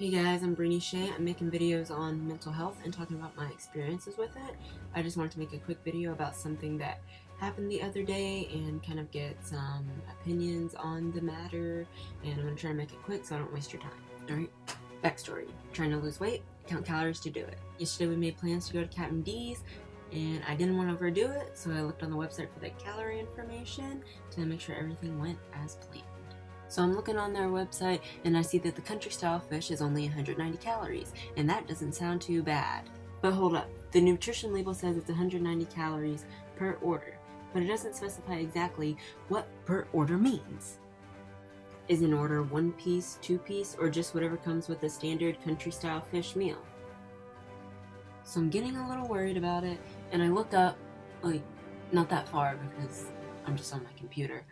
Hey guys, I'm Brittany Shea. I'm making videos on mental health and talking about my experiences with it. I just wanted to make a quick video about something that happened the other day and kind of get some opinions on the matter, and I'm going to try to make it quick so I don't waste your time. Alright, backstory. Trying to lose weight, count calories to do it. Yesterday we made plans to go to Captain D's, and I didn't want to overdo it, so I looked on the website for the calorie information to make sure everything went as planned. So I'm looking on their website and I see that the country style fish is only 190 calories, and that doesn't sound too bad. But hold up, the nutrition label says it's 190 calories per order, but it doesn't specify exactly what per order means. Is an order 1 piece, 2 piece, or just whatever comes with the standard country style fish meal? So I'm getting a little worried about it, and I look up, like, not that far because I'm just on my computer.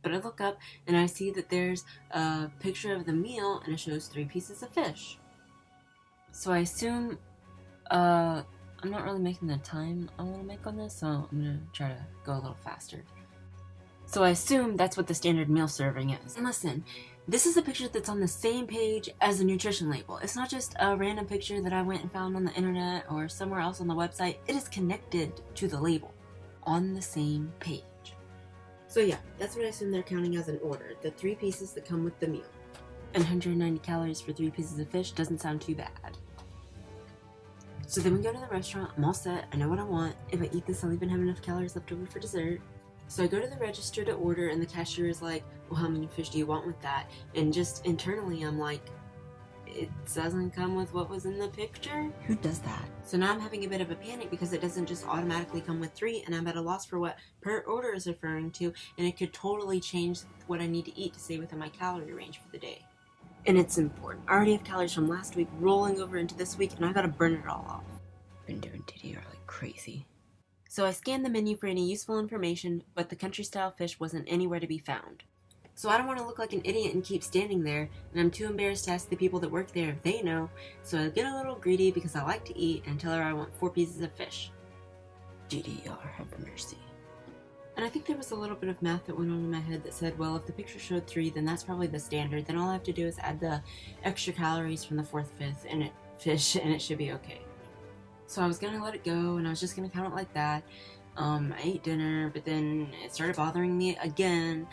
But I look up and I see that there's a picture of the meal and it shows 3 pieces of fish. So I assume, I'm not really making the time I want to make on this, so I'm going to try to go a little faster. So I assume that's what the standard meal serving is. And listen, this is a picture that's on the same page as the nutrition label. It's not just a random picture that I went and found on the internet or somewhere else on the website. It is connected to the label on the same page. So yeah, that's what I assume they're counting as an order, the 3 pieces that come with the meal. And 190 calories for 3 pieces of fish doesn't sound too bad. So then we go to the restaurant, I'm all set, I know what I want. If I eat this, I'll even have enough calories left over for dessert. So I go to the register to order, and the cashier is like, well, how many fish do you want with that? And just internally, I'm like, it doesn't come with what was in the picture? Who does that? So now I'm having a bit of a panic because it doesn't just automatically come with 3, and I'm at a loss for what per order is referring to, and it could totally change what I need to eat to stay within my calorie range for the day. And it's important. I already have calories from last week rolling over into this week, and I gotta burn it all off. Been doing DDR like crazy. So I scanned the menu for any useful information, but the country style fish wasn't anywhere to be found. So I don't want to look like an idiot and keep standing there, and I'm too embarrassed to ask the people that work there if they know, so I get a little greedy because I like to eat and tell her I want 4 pieces of fish. GDR, have mercy. And I think there was a little bit of math that went on in my head that said, well, if the picture showed 3, then that's probably the standard, then all I have to do is add the extra calories from the 4th, 5th, fish, and it should be okay. So I was gonna let it go, and I was just gonna count it like that. I ate dinner, but then it started bothering me again.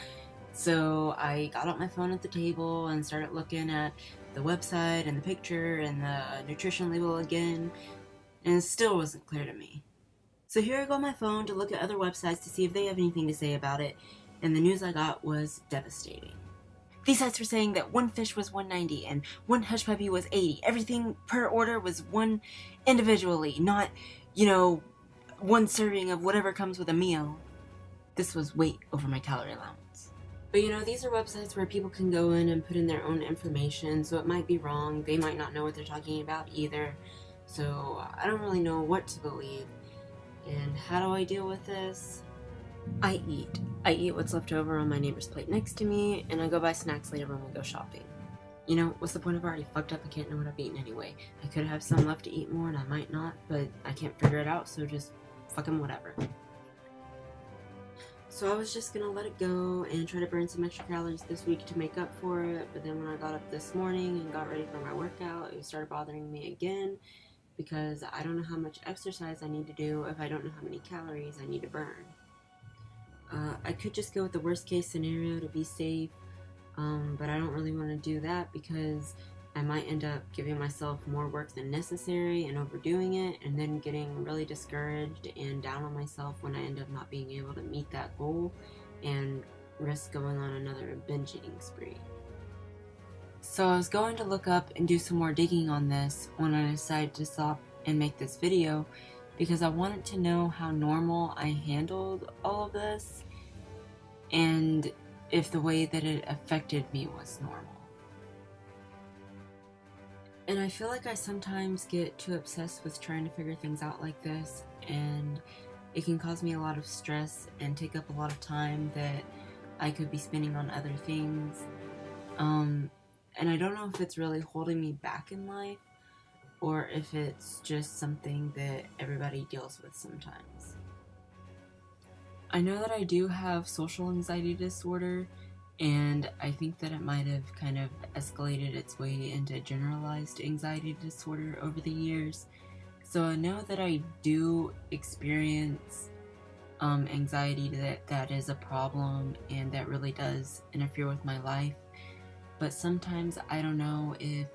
So I got out my phone at the table and started looking at the website and the picture and the nutrition label again, and it still wasn't clear to me. So here I go on my phone to look at other websites to see if they have anything to say about it, and the news I got was devastating. These sites were saying that 1 fish was 190 and 1 hush puppy was 80. Everything per order was 1 individually, not, 1 serving of whatever comes with a meal. This was way over my calorie allowance. But these are websites where people can go in and put in their own information, so it might be wrong. They might not know what they're talking about either. So I don't really know what to believe. And how do I deal with this? I eat what's left over on my neighbor's plate next to me, and I go buy snacks later when we go shopping. What's the point of already fucked up? I can't know what I've eaten anyway. I could have some left to eat more, and I might not, but I can't figure it out, so just fucking whatever. So I was just gonna let it go and try to burn some extra calories this week to make up for it, but then when I got up this morning and got ready for my workout, it started bothering me again because I don't know how much exercise I need to do if I don't know how many calories I need to burn. I could just go with the worst case scenario to be safe, but I don't really want to do that because I might end up giving myself more work than necessary and overdoing it, and then getting really discouraged and down on myself when I end up not being able to meet that goal and risk going on another binge eating spree. So I was going to look up and do some more digging on this when I decided to stop and make this video because I wanted to know how normal I handled all of this and if the way that it affected me was normal. And I feel like I sometimes get too obsessed with trying to figure things out like this, and it can cause me a lot of stress and take up a lot of time that I could be spending on other things. And I don't know if it's really holding me back in life, or if it's just something that everybody deals with sometimes. I know that I do have social anxiety disorder, And I think that it might have kind of escalated its way into generalized anxiety disorder over the years. So I know that I do experience anxiety, that is a problem and that really does interfere with my life. But sometimes I don't know if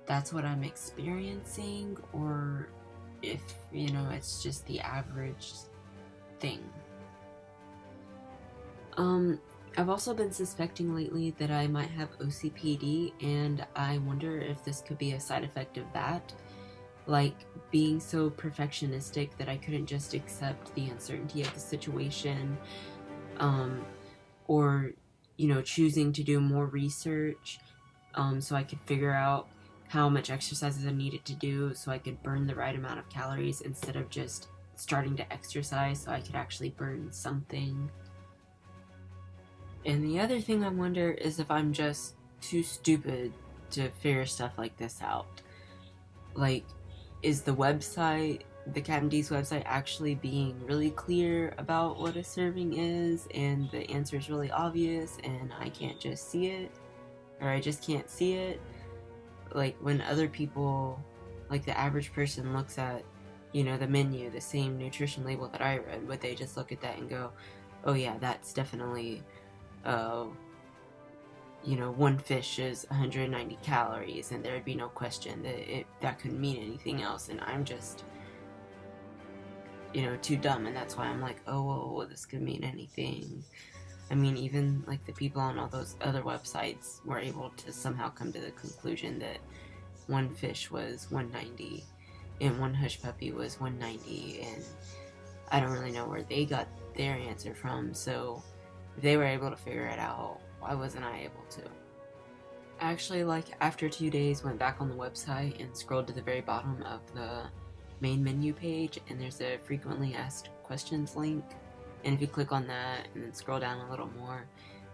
that's what I'm experiencing or if, it's just the average thing. I've also been suspecting lately that I might have OCPD, and I wonder if this could be a side effect of that. Like being so perfectionistic that I couldn't just accept the uncertainty of the situation, or, choosing to do more research so I could figure out how much exercises I needed to do so I could burn the right amount of calories instead of just starting to exercise so I could actually burn something. And the other thing I wonder is if I'm just too stupid to figure stuff like this out. Like, is the Captain D's website, actually being really clear about what a serving is, and the answer is really obvious, and I can't just see it, or I just can't see it? Like, when other people, like the average person, looks at, the menu, the same nutrition label that I read, would they just look at that and go, oh yeah, that's definitely, one fish is 190 calories, and there'd be no question that couldn't mean anything else, and I'm just, too dumb, and that's why I'm like, oh, well, this could mean anything. I mean, even like the people on all those other websites were able to somehow come to the conclusion that one fish was 190 and one hush puppy was 190, and I don't really know where they got their answer from. So if they were able to figure it out, why wasn't I able to? Actually, like, after 2 days, went back on the website and scrolled to the very bottom of the main menu page, and there's a frequently asked questions link, and if you click on that and then scroll down a little more,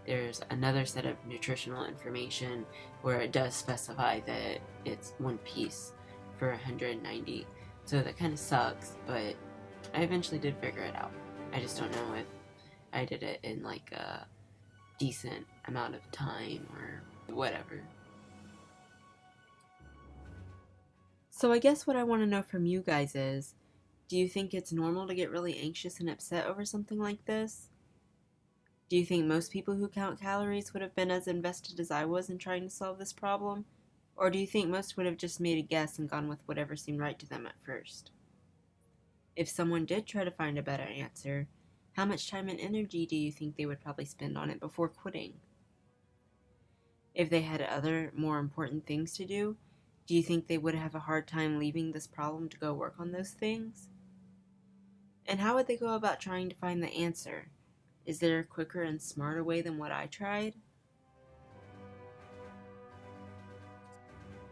there's another set of nutritional information where it does specify that it's one piece for 190. So that kind of sucks, but I eventually did figure it out. I just don't know if I did it in like a decent amount of time or whatever. So I guess what I want to know from you guys is, do you think it's normal to get really anxious and upset over something like this? Do you think most people who count calories would have been as invested as I was in trying to solve this problem? Or do you think most would have just made a guess and gone with whatever seemed right to them at first? If someone did try to find a better answer, how much time and energy do you think they would probably spend on it before quitting? If they had other, more important things to do you think they would have a hard time leaving this problem to go work on those things? And how would they go about trying to find the answer? Is there a quicker and smarter way than what I tried?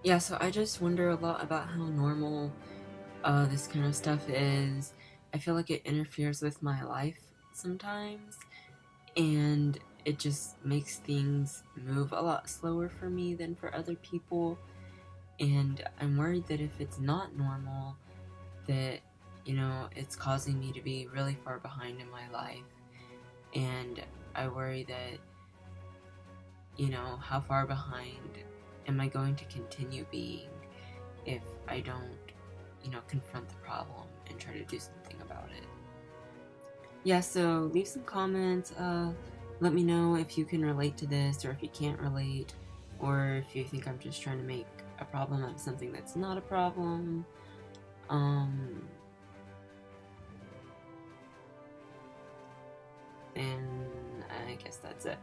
Yeah, so I just wonder a lot about how normal this kind of stuff is. I feel like it interferes with my life sometimes, and it just makes things move a lot slower for me than for other people. And I'm worried that if it's not normal, that, it's causing me to be really far behind in my life. And I worry that, how far behind am I going to continue being if I don't, confront the problem and try to do something about it. Yeah, so leave some comments. Let me know if you can relate to this, or if you can't relate, or if you think I'm just trying to make a problem out of something that's not a problem. And I guess that's it.